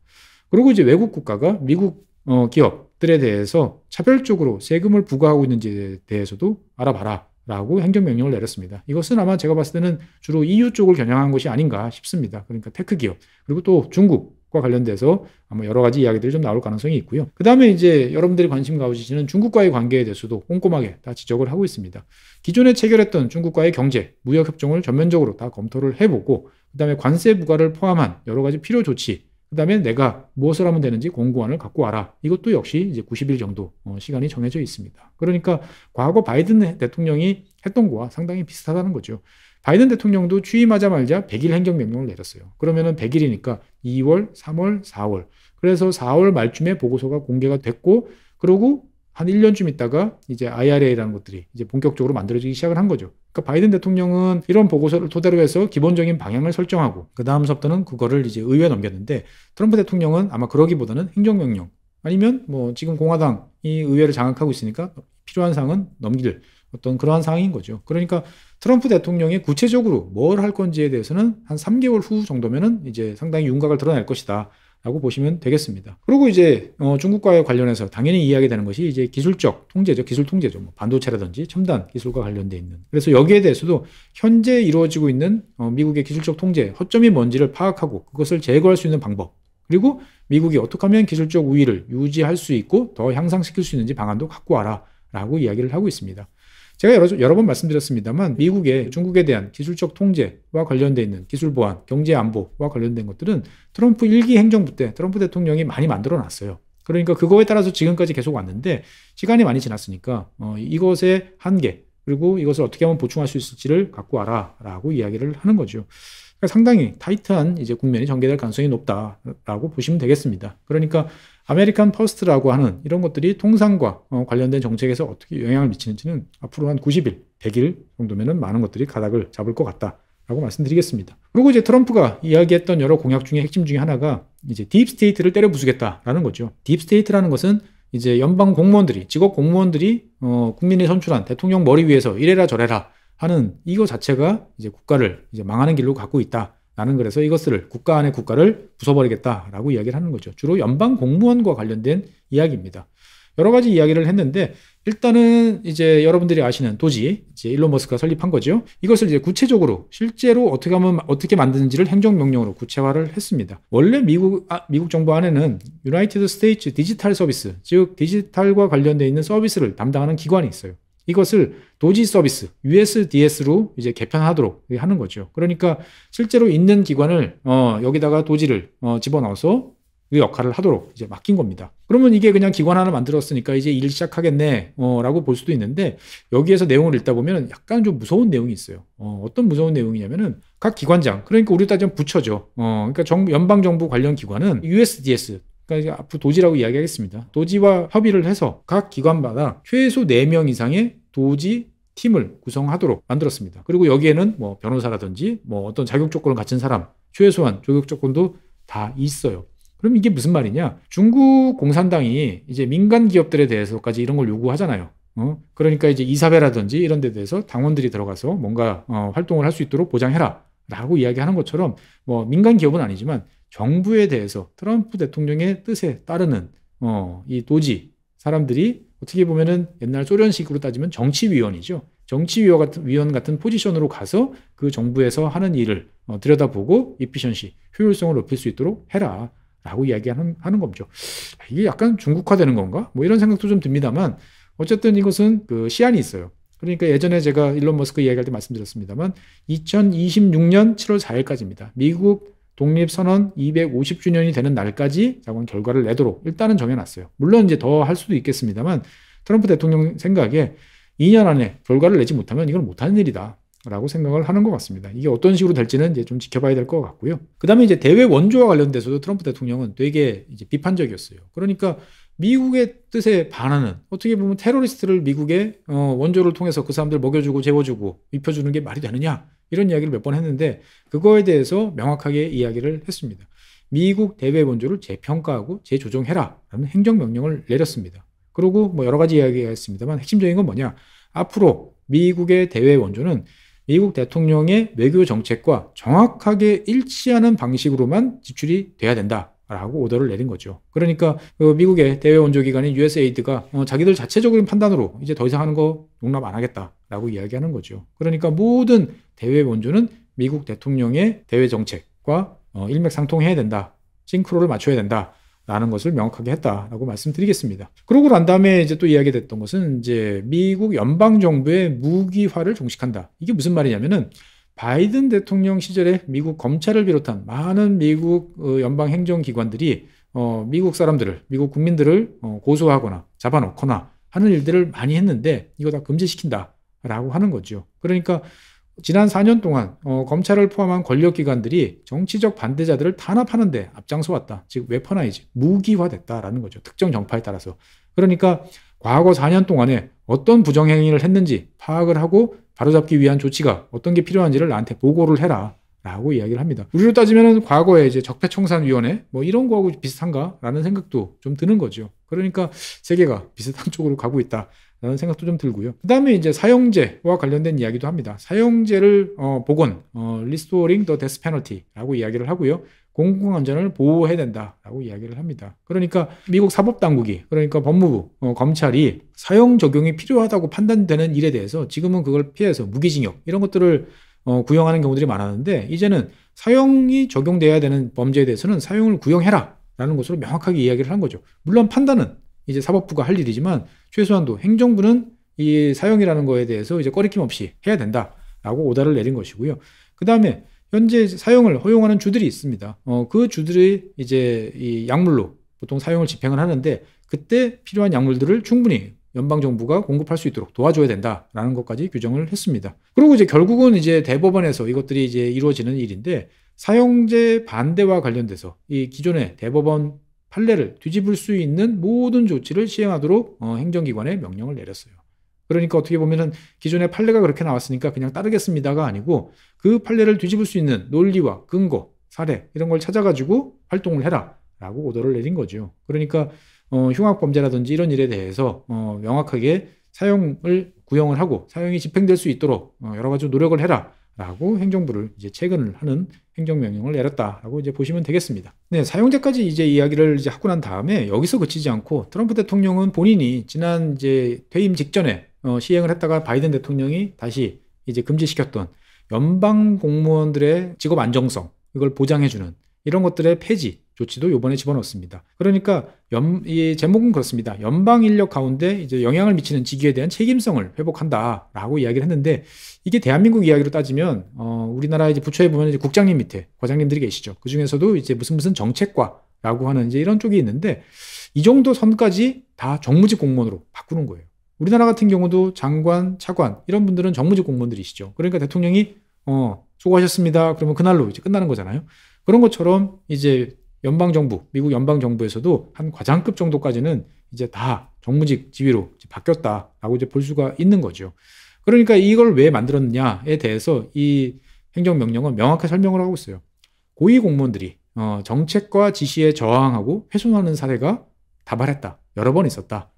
그리고 이제 외국 국가가 미국 기업들에 대해서 차별적으로 세금을 부과하고 있는지에 대해서도 알아봐라 라고 행정명령을 내렸습니다. 이것은 아마 제가 봤을 때는 주로 EU 쪽을 겨냥한 것이 아닌가 싶습니다. 그러니까 테크 기업, 그리고 또 중국과 관련돼서 아마 여러 가지 이야기들이 좀 나올 가능성이 있고요. 그 다음에 이제 여러분들이 관심 가지시는 중국과의 관계에 대해서도 꼼꼼하게 다 지적을 하고 있습니다. 기존에 체결했던 중국과의 경제, 무역 협정을 전면적으로 다 검토를 해보고, 그 다음에 관세 부과를 포함한 여러 가지 필요 조치, 그 다음에 내가 무엇을 하면 되는지 공고안을 갖고 와라. 이것도 역시 이제 90일 정도 시간이 정해져 있습니다. 그러니까 과거 바이든 대통령이 했던 거와 상당히 비슷하다는 거죠. 바이든 대통령도 취임하자마자 100일 행정명령을 내렸어요. 그러면은 100일이니까 2월, 3월, 4월. 그래서 4월 말쯤에 보고서가 공개가 됐고, 그러고 한 1년쯤 있다가 이제 IRA라는 것들이 이제 본격적으로 만들어지기 시작을 한 거죠. 그러니까 바이든 대통령은 이런 보고서를 토대로 해서 기본적인 방향을 설정하고 그 다음서부터는 그거를 이제 의회에 넘겼는데, 트럼프 대통령은 아마 그러기보다는 행정명령 아니면 지금 공화당이 의회를 장악하고 있으니까 필요한 사항은 넘길 어떤 그러한 상황인 거죠. 그러니까 트럼프 대통령이 구체적으로 뭘 할 건지에 대해서는 한 3개월 후 정도면은 이제 상당히 윤곽을 드러낼 것이다 라고 보시면 되겠습니다. 그리고 이제 중국과의 관련해서 당연히 이야기되는 것이 이제 기술적 통제죠. 기술 통제죠. 반도체라든지 첨단 기술과 관련돼 있는. 그래서 여기에 대해서도 현재 이루어지고 있는 미국의 기술적 통제, 허점이 뭔지를 파악하고 그것을 제거할 수 있는 방법, 그리고 미국이 어떻게 하면 기술적 우위를 유지할 수 있고 더 향상시킬 수 있는지 방안도 갖고 와라 라고 이야기를 하고 있습니다. 제가 여러 번 말씀드렸습니다만 미국의 중국에 대한 기술적 통제와 관련돼 있는 기술 보안, 경제 안보와 관련된 것들은 트럼프 1기 행정부 때 트럼프 대통령이 많이 만들어 놨어요. 그러니까 그거에 따라서 지금까지 계속 왔는데 시간이 많이 지났으니까 이것의 한계, 그리고 이것을 어떻게 하면 보충할 수 있을지를 갖고 와라 라고 이야기를 하는 거죠. 그러니까 상당히 타이트한 이제 국면이 전개될 가능성이 높다라고 보시면 되겠습니다. 그러니까 아메리칸 퍼스트라고 하는 이런 것들이 통상과 관련된 정책에서 어떻게 영향을 미치는지는 앞으로 한 90일, 100일 정도면은 많은 것들이 가닥을 잡을 것 같다라고 말씀드리겠습니다. 그리고 이제 트럼프가 이야기했던 여러 공약 중에 핵심 중에 하나가 이제 딥스테이트를 때려 부수겠다라는 거죠. 딥스테이트라는 것은 이제 연방 공무원들이, 직업 공무원들이 국민이 선출한 대통령 머리 위에서 이래라 저래라 하는 이거 자체가 이제 국가를 이제 망하는 길로 갖고 있다. 나는 그래서 이것을 국가 안에 국가를 부숴버리겠다라고 이야기를 하는 거죠. 주로 연방 공무원과 관련된 이야기입니다. 여러 가지 이야기를 했는데 일단은 이제 여러분들이 아시는 도지, 이제 일론 머스크가 설립한 거죠. 이것을 이제 구체적으로 실제로 어떻게 하면 어떻게 만드는지를 행정명령으로 구체화를 했습니다. 원래 미국 정부 안에는 유나이티드 스테이츠 디지털 서비스, 즉 디지털과 관련되어 있는 서비스를 담당하는 기관이 있어요. 이것을 도지 서비스, USDS로 이제 개편하도록 하는 거죠. 그러니까 실제로 있는 기관을 여기다가 도지를 집어넣어서 그 역할을 하도록 이제 맡긴 겁니다. 그러면 이게 그냥 기관 하나 만들었으니까 이제 일 시작하겠네 라고 볼 수도 있는데, 여기에서 내용을 읽다 보면 약간 좀 무서운 내용이 있어요. 어떤 무서운 내용이냐면은 각 기관장, 그러니까 우리 따지면 부처죠. 그러니까 연방정부 관련 기관은 USDS, 그러니까 앞으로 도지라고 이야기하겠습니다. 도지와 협의를 해서 각 기관마다 최소 4명 이상의 도지 팀을 구성하도록 만들었습니다. 그리고 여기에는 변호사라든지 어떤 자격 조건을 갖춘 사람, 최소한 자격 조건도 다 있어요. 그럼 이게 무슨 말이냐? 중국 공산당이 이제 민간 기업들에 대해서까지 이런 걸 요구하잖아요. 그러니까 이제 이사회라든지 이런 데 대해서 당원들이 들어가서 뭔가 활동을 할 수 있도록 보장해라 라고 이야기하는 것처럼 민간 기업은 아니지만 정부에 대해서 트럼프 대통령의 뜻에 따르는 이 도지 사람들이 어떻게 보면은 옛날 소련식으로 따지면 정치위원이죠. 정치위원 같은 포지션으로 가서 그 정부에서 하는 일을 들여다보고 이피션시, 효율성을 높일 수 있도록 해라 라고 이야기하는 거죠. 이게 약간 중국화되는 건가? 뭐 이런 생각도 좀 듭니다만 어쨌든 이것은 그 시한이 있어요. 그러니까 예전에 제가 일론 머스크 이야기할 때 말씀드렸습니다만 2026년 7월 4일까지입니다. 미국 독립선언 250주년이 되는 날까지 자관 결과를 내도록 일단은 정해놨어요. 물론 이제 더 할 수도 있겠습니다만 트럼프 대통령 생각에 2년 안에 결과를 내지 못하면 이건 못하는 일이다 라고 생각을 하는 것 같습니다. 이게 어떤 식으로 될지는 이제 좀 지켜봐야 될 것 같고요. 그 다음에 이제 대외 원조와 관련돼서도 트럼프 대통령은 되게 이제 비판적이었어요. 그러니까 미국의 뜻에 반하는, 어떻게 보면 테러리스트를 미국의 원조를 통해서 그 사람들 먹여주고 재워주고 입혀주는 게 말이 되느냐, 이런 이야기를 몇 번 했는데 그거에 대해서 명확하게 이야기를 했습니다. 미국 대외 원조를 재평가하고 재조정해라 라는 행정명령을 내렸습니다. 그리고 뭐 여러 가지 이야기가 있습니다만 핵심적인 건 뭐냐, 앞으로 미국의 대외 원조는 미국 대통령의 외교 정책과 정확하게 일치하는 방식으로만 지출이 돼야 된다라고 오더를 내린 거죠. 그러니까 미국의 대외 원조 기관인 USAID가 자기들 자체적인 판단으로 이제 더 이상 하는 거 용납 안 하겠다라고 이야기하는 거죠. 그러니까 모든 대외 원조는 미국 대통령의 대외 정책과 일맥상통해야 된다, 싱크로를 맞춰야 된다. 라는 것을 명확하게 했다라고 말씀드리겠습니다. 그러고 난 다음에 이제 또 이야기됐던 것은 이제 미국 연방정부의 무기화를 종식한다. 이게 무슨 말이냐면은 바이든 대통령 시절에 미국 검찰을 비롯한 많은 미국 연방 행정기관들이 미국 사람들을, 미국 국민들을 고소하거나 잡아놓거나 하는 일들을 많이 했는데 이거 다 금지시킨다라고 하는 거죠. 그러니까 지난 4년 동안 검찰을 포함한 권력기관들이 정치적 반대자들을 탄압하는 데 앞장서 왔다. 즉 웨퍼나이즈, 무기화됐다라는 거죠. 특정 정파에 따라서. 그러니까 과거 4년 동안에 어떤 부정행위를 했는지 파악을 하고 바로잡기 위한 조치가 어떤 게 필요한지를 나한테 보고를 해라 라고 이야기를 합니다. 우리로 따지면 과거에 이제 적폐청산위원회 뭐 이런 거하고 비슷한가라는 생각도 좀 드는 거죠. 그러니까 세계가 비슷한 쪽으로 가고 있다 라는 생각도 좀 들고요. 그 다음에 이제 사형제와 관련된 이야기도 합니다. 사형제를 복원, restoring the death penalty라고 이야기를 하고요. 공공안전을 보호해야 된다라고 이야기를 합니다. 그러니까 미국 사법당국이, 그러니까 법무부, 검찰이 사형 적용이 필요하다고 판단되는 일에 대해서 지금은 그걸 피해서 무기징역 이런 것들을 구형하는 경우들이 많았는데 이제는 사형이 적용돼야 되는 범죄에 대해서는 사형을 구형해라 라는 것으로 명확하게 이야기를 한 거죠. 물론 판단은 이제 사법부가 할 일이지만 최소한도 행정부는 이 사형이라는 거에 대해서 이제 꺼리낌 없이 해야 된다라고 오다를 내린 것이고요. 그 다음에 현재 사형을 허용하는 주들이 있습니다. 그 주들이 이제 이 약물로 보통 사형을 집행을 하는데 그때 필요한 약물들을 충분히 연방정부가 공급할 수 있도록 도와줘야 된다라는 것까지 규정을 했습니다. 그리고 이제 결국은 이제 대법원에서 이것들이 이제 이루어지는 일인데 사형제 반대와 관련돼서 이 기존의 대법원 판례를 뒤집을 수 있는 모든 조치를 시행하도록 행정기관에 명령을 내렸어요. 그러니까 어떻게 보면은 기존의 판례가 그렇게 나왔으니까 그냥 따르겠습니다가 아니고 그 판례를 뒤집을 수 있는 논리와 근거, 사례 이런 걸 찾아가지고 활동을 해라라고 오더를 내린 거죠. 그러니까 흉악범죄라든지 이런 일에 대해서 명확하게 사형을 구형을 하고 사형이 집행될 수 있도록 여러 가지 노력을 해라라고 행정부를 이제 체근을 하는 행정명령을 내렸다라고 이제 보시면 되겠습니다. 네, 사형제까지 이제 이야기를 이제 하고 난 다음에 여기서 그치지 않고 트럼프 대통령은 본인이 지난 이제 퇴임 직전에 시행을 했다가 바이든 대통령이 다시 이제 금지시켰던 연방 공무원들의 직업 안정성 이걸 보장해주는 이런 것들의 폐지 조치도 이번에 집어넣습니다. 그러니까 이 제목은 그렇습니다. 연방 인력 가운데 이제 영향을 미치는 직위에 대한 책임성을 회복한다라고 이야기를 했는데 이게 대한민국 이야기로 따지면 우리나라 이제 부처에 보면 이제 국장님 밑에 과장님들이 계시죠. 그 중에서도 이제 무슨 정책과라고 하는 이제 이런 쪽이 있는데 이 정도 선까지 다 정무직 공무원으로 바꾸는 거예요. 우리나라 같은 경우도 장관, 차관 이런 분들은 정무직 공무원들이시죠. 그러니까 대통령이 수고하셨습니다. 그러면 그날로 이제 끝나는 거잖아요. 그런 것처럼 이제 연방정부, 미국 연방정부에서도 한 과장급 정도까지는 이제 다 정무직 지위로 이제 바뀌었다라고 이제 볼 수가 있는 거죠. 그러니까 이걸 왜 만들었느냐에 대해서 이 행정명령은 명확하게 설명을 하고 있어요. 고위 공무원들이 정책과 지시에 저항하고 훼손하는 사례가 다발했다. 여러 번 있었다.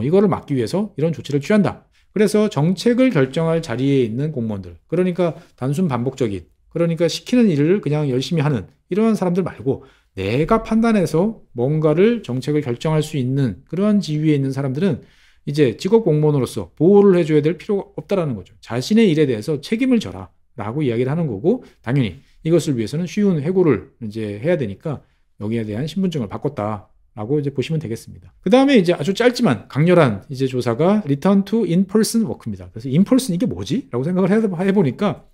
이거를 막기 위해서 이런 조치를 취한다. 그래서 정책을 결정할 자리에 있는 공무원들, 그러니까 단순 반복적인, 그러니까 시키는 일을 그냥 열심히 하는 이러한 사람들 말고 내가 판단해서 뭔가를 정책을 결정할 수 있는 그러한 지위에 있는 사람들은 이제 직업 공무원으로서 보호를 해줘야 될 필요가 없다라는 거죠. 자신의 일에 대해서 책임을 져라 라고 이야기를 하는 거고, 당연히 이것을 위해서는 쉬운 해고를 이제 해야 되니까 여기에 대한 신분증을 바꿨다라고 이제 보시면 되겠습니다. 그 다음에 이제 아주 짧지만 강렬한 이제 조사가 Return to In-Person Work입니다. 그래서 In-Person 이게 뭐지? 라고 생각을 해보니까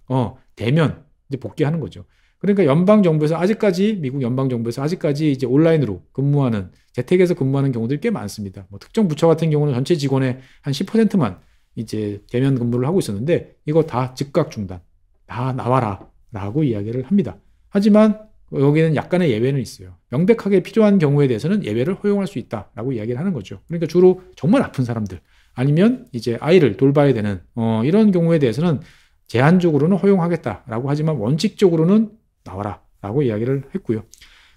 대면 이제 복귀하는 거죠. 그러니까 연방정부에서 아직까지 미국 연방정부에서 아직까지 이제 온라인으로 근무하는 재택에서 근무하는 경우들이 꽤 많습니다. 뭐 특정 부처 같은 경우는 전체 직원의 한 10%만 이제 대면 근무를 하고 있었는데 이거 다 즉각 중단, 다 나와라라고 이야기를 합니다. 하지만 여기는 약간의 예외는 있어요. 명백하게 필요한 경우에 대해서는 예외를 허용할 수 있다라고 이야기를 하는 거죠. 그러니까 주로 정말 아픈 사람들 아니면 이제 아이를 돌봐야 되는 이런 경우에 대해서는 제한적으로는 허용하겠다라고 하지만 원칙적으로는 나와라라고 이야기를 했고요.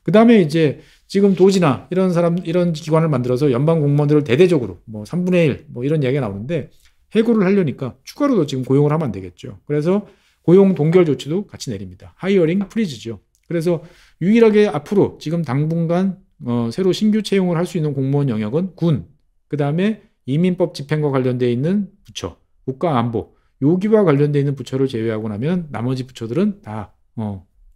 그 다음에 이제 지금 도지나 이런 기관을 만들어서 연방 공무원들을 대대적으로 뭐 3분의 1 뭐 이런 이야기가 나오는데 해고를 하려니까 추가로도 지금 고용을 하면 안 되겠죠. 그래서 고용 동결 조치도 같이 내립니다. 하이어링 프리즈죠. 그래서 유일하게 앞으로 지금 당분간 새로 신규 채용을 할 수 있는 공무원 영역은 군, 그 다음에 이민법 집행과 관련되어 있는 부처, 국가안보, 요기와 관련되어 있는 부처를 제외하고 나면 나머지 부처들은 다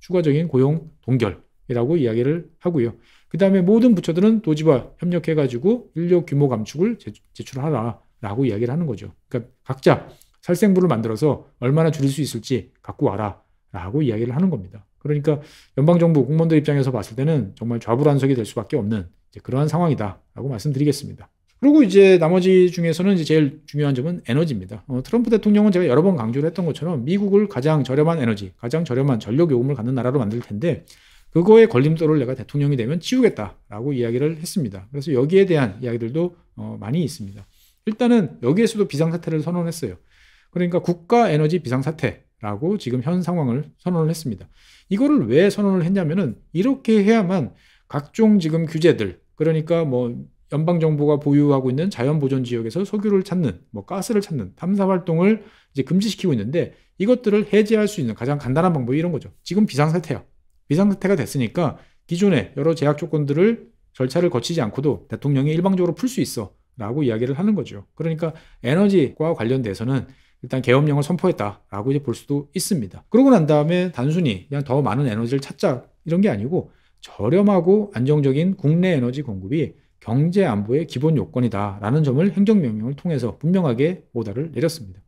추가적인 고용 동결이라고 이야기를 하고요. 그 다음에 모든 부처들은 도지와 협력해가지고 인력 규모 감축을 제출하라라고 이야기를 하는 거죠. 그러니까 각자 살생부를 만들어서 얼마나 줄일 수 있을지 갖고 와라라고 이야기를 하는 겁니다. 그러니까 연방정부 공무원들 입장에서 봤을 때는 정말 좌불안석이 될 수밖에 없는 그러한 상황이다라고 말씀드리겠습니다. 그리고 이제 나머지 중에서는 이제 제일 중요한 점은 에너지입니다. 트럼프 대통령은 제가 여러 번 강조를 했던 것처럼 미국을 가장 저렴한 에너지, 가장 저렴한 전력 요금을 갖는 나라로 만들 텐데 그거에 걸림돌을 내가 대통령이 되면 치우겠다라고 이야기를 했습니다. 그래서 여기에 대한 이야기들도 많이 있습니다. 일단은 여기에서도 비상사태를 선언했어요. 그러니까 국가 에너지 비상사태라고 지금 현 상황을 선언을 했습니다. 이거를 왜 선언을 했냐면은 이렇게 해야만 각종 지금 규제들, 그러니까 뭐 연방정부가 보유하고 있는 자연보존 지역에서 석유를 찾는, 뭐 가스를 찾는 탐사 활동을 이제 금지시키고 있는데 이것들을 해제할 수 있는 가장 간단한 방법이 이런 거죠. 지금 비상사태야. 비상사태가 됐으니까 기존의 여러 제약 조건들을 절차를 거치지 않고도 대통령이 일방적으로 풀 수 있어 라고 이야기를 하는 거죠. 그러니까 에너지과 관련돼서는 일단 계엄령을 선포했다라고 이제 볼 수도 있습니다. 그러고 난 다음에 단순히 그냥 더 많은 에너지를 찾자 이런 게 아니고 저렴하고 안정적인 국내 에너지 공급이 경제 안보의 기본 요건이다라는 점을 행정명령을 통해서 분명하게 오다를 내렸습니다.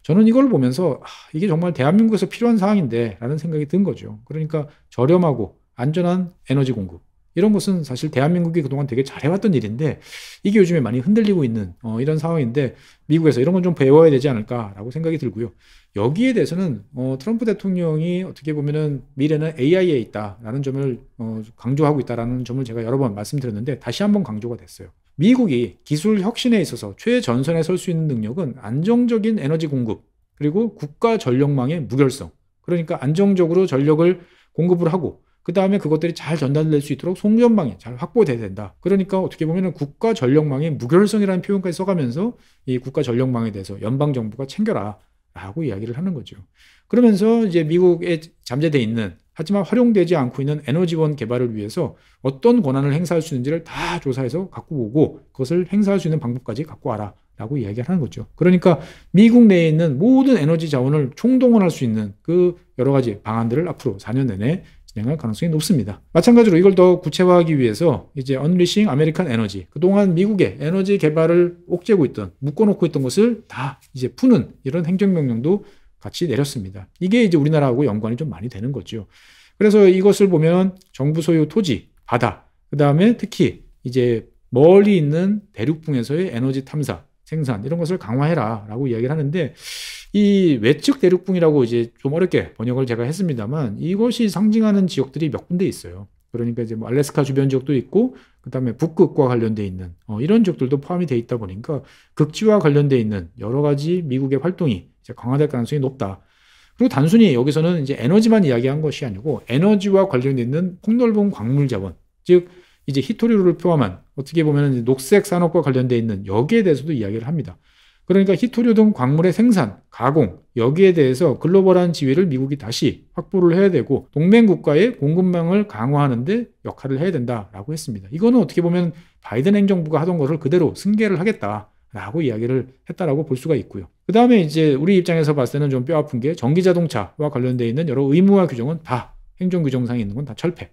저는 이걸 보면서 이게 정말 대한민국에서 필요한 사항인데 라는 생각이 든 거죠. 그러니까 저렴하고 안전한 에너지 공급, 이런 것은 사실 대한민국이 그동안 되게 잘해왔던 일인데 이게 요즘에 많이 흔들리고 있는 이런 상황인데 미국에서 이런 건 좀 배워야 되지 않을까라고 생각이 들고요. 여기에 대해서는 트럼프 대통령이 어떻게 보면은 미래는 AI에 있다라는 점을 강조하고 있다라는 점을 제가 여러 번 말씀드렸는데 다시 한번 강조가 됐어요. 미국이 기술 혁신에 있어서 최전선에 설 수 있는 능력은 안정적인 에너지 공급, 그리고 국가 전력망의 무결성, 그러니까 안정적으로 전력을 공급을 하고 그 다음에 그것들이 잘 전달될 수 있도록 송전망이 잘 확보돼야 된다. 그러니까 어떻게 보면 국가 전력망의 무결성이라는 표현까지 써가면서 이 국가 전력망에 대해서 연방정부가 챙겨라 라고 이야기를 하는 거죠. 그러면서 이제 미국에 잠재되어 있는 하지만 활용되지 않고 있는 에너지원 개발을 위해서 어떤 권한을 행사할 수 있는지를 다 조사해서 갖고 오고 그것을 행사할 수 있는 방법까지 갖고 와라 라고 이야기를 하는 거죠. 그러니까 미국 내에 있는 모든 에너지 자원을 총동원할 수 있는 그 여러 가지 방안들을 앞으로 4년 내내 진행할 가능성이 높습니다. 마찬가지로 이걸 더 구체화하기 위해서 이제 Unleashing American Energy, 그동안 미국의 에너지 개발을 옥죄고 있던, 묶어놓고 있던 것을 다 이제 푸는 이런 행정명령도 같이 내렸습니다. 이게 이제 우리나라하고 연관이 좀 많이 되는 거죠. 그래서 이것을 보면 정부 소유 토지, 바다, 그 다음에 특히 이제 멀리 있는 대륙붕에서의 에너지 탐사, 생산 이런 것을 강화해라라고 이야기를 하는데 이 외측 대륙붕이라고 이제 좀 어렵게 번역을 제가 했습니다만 이것이 상징하는 지역들이 몇 군데 있어요. 그러니까 이제 뭐 알래스카 주변 지역도 있고 그다음에 북극과 관련돼 있는 이런 지역들도 포함이 돼 있다 보니까 극지와 관련돼 있는 여러 가지 미국의 활동이 이제 강화될 가능성이 높다. 그리고 단순히 여기서는 이제 에너지만 이야기한 것이 아니고 에너지와 관련돼 있는 폭넓은 광물 자원, 즉 이제 히토류를 포함한 어떻게 보면 녹색 산업과 관련돼 있는 여기에 대해서도 이야기를 합니다. 그러니까 히토류 등 광물의 생산, 가공, 여기에 대해서 글로벌한 지위를 미국이 다시 확보를 해야 되고 동맹 국가의 공급망을 강화하는 데 역할을 해야 된다라고 했습니다. 이거는 어떻게 보면 바이든 행정부가 하던 것을 그대로 승계를 하겠다라고 이야기를 했다라고 볼 수가 있고요. 그 다음에 이제 우리 입장에서 봤을 때는 좀 뼈아픈 게 전기자동차와 관련되어 있는 여러 의무화 규정은 다 행정규정상에 있는 건 다 철폐.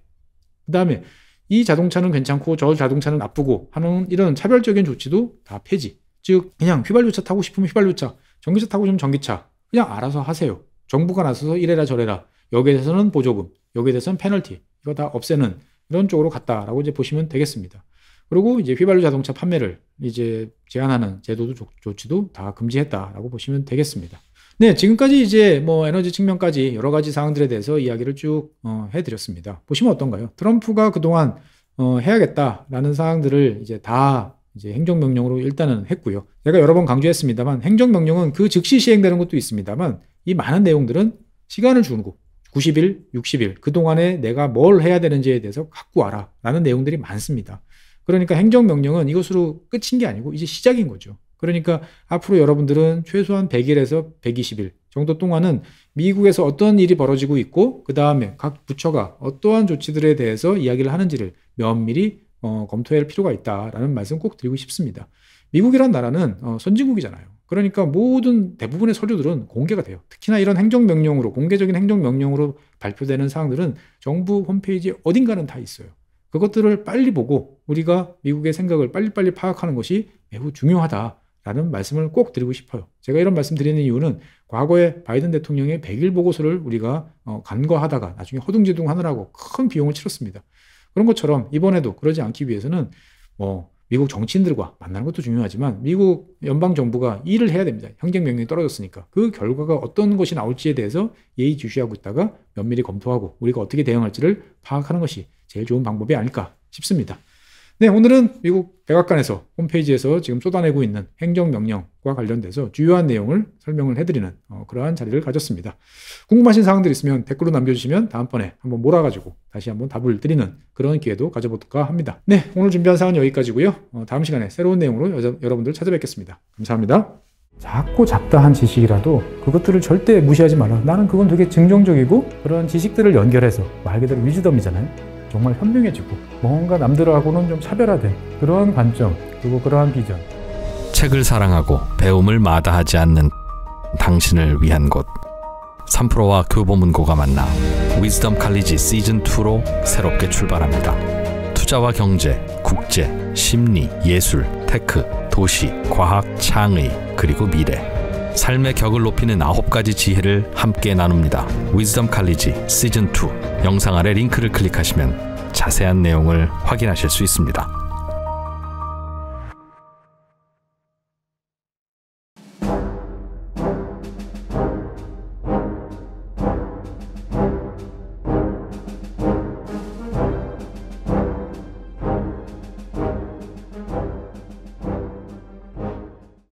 그 다음에 이 자동차는 괜찮고 저 자동차는 나쁘고 하는 이런 차별적인 조치도 다 폐지. 즉 그냥 휘발유차 타고 싶으면 휘발유차, 전기차 타고 싶으면 전기차 그냥 알아서 하세요. 정부가 나서서 이래라 저래라, 여기에 대해서는 보조금, 여기에 대해서는 페널티, 이거 다 없애는 이런 쪽으로 갔다라고 이제 보시면 되겠습니다. 그리고 이제 휘발유 자동차 판매를 이제 제한하는 제도도 조치도 다 금지했다라고 보시면 되겠습니다. 네, 지금까지 이제 뭐 에너지 측면까지 여러 가지 사항들에 대해서 이야기를 쭉 해드렸습니다. 보시면 어떤가요? 트럼프가 그동안 해야겠다라는 사항들을 이제 다 이제 행정명령으로 일단은 했고요. 제가 여러 번 강조했습니다만 행정명령은 그 즉시 시행되는 것도 있습니다만 이 많은 내용들은 시간을 주고 90일, 60일 그동안에 내가 뭘 해야 되는지에 대해서 갖고 와라 라는 내용들이 많습니다. 그러니까 행정명령은 이것으로 끝인 게 아니고 이제 시작인 거죠. 그러니까 앞으로 여러분들은 최소한 100일에서 120일 정도 동안은 미국에서 어떤 일이 벌어지고 있고 그 다음에 각 부처가 어떠한 조치들에 대해서 이야기를 하는지를 면밀히 검토해야 할 필요가 있다라는 말씀 꼭 드리고 싶습니다. 미국이란 나라는 선진국이잖아요. 그러니까 모든 대부분의 서류들은 공개가 돼요. 특히나 이런 행정명령으로 공개적인 행정명령으로 발표되는 사항들은 정부 홈페이지 어딘가는 다 있어요. 그것들을 빨리 보고 우리가 미국의 생각을 빨리빨리 파악하는 것이 매우 중요하다라는 말씀을 꼭 드리고 싶어요. 제가 이런 말씀 드리는 이유는 과거에 바이든 대통령의 100일 보고서를 우리가 간과하다가 나중에 허둥지둥 하느라고 큰 비용을 치렀습니다. 그런 것처럼 이번에도 그러지 않기 위해서는 미국 정치인들과 만나는 것도 중요하지만 미국 연방정부가 일을 해야 됩니다. 행정명령이 떨어졌으니까. 그 결과가 어떤 것이 나올지에 대해서 예의주시하고 있다가 면밀히 검토하고 우리가 어떻게 대응할지를 파악하는 것이 제일 좋은 방법이 아닐까 싶습니다. 네, 오늘은 미국 백악관에서 홈페이지에서 지금 쏟아내고 있는 행정명령과 관련돼서 주요한 내용을 설명을 해드리는 그러한 자리를 가졌습니다. 궁금하신 사항들 있으면 댓글로 남겨주시면 다음번에 한번 몰아가지고 다시 한번 답을 드리는 그런 기회도 가져볼까 합니다. 네, 오늘 준비한 사항은 여기까지고요. 다음 시간에 새로운 내용으로 여러분들 찾아뵙겠습니다. 감사합니다. 작고 잡다한 지식이라도 그것들을 절대 무시하지 마라. 나는 그건 되게 긍정적이고 그런 지식들을 연결해서 말 그대로 위즈덤이잖아요. 정말 현명해지고 뭔가 남들하고는 좀 차별화된 그러한 관점 그리고 그러한 비전. 책을 사랑하고 배움을 마다하지 않는 당신을 위한 곳. 3프로와 교보문고가 만나 위즈덤 칼리지 시즌2로 새롭게 출발합니다. 투자와 경제, 국제, 심리, 예술, 테크, 도시, 과학, 창의, 그리고 미래. 삶의 격을 높이는 9가지 지혜를 함께 나눕니다. 위즈덤 칼리지 시즌2. 영상 아래 링크를 클릭하시면 자세한 내용을 확인하실 수 있습니다.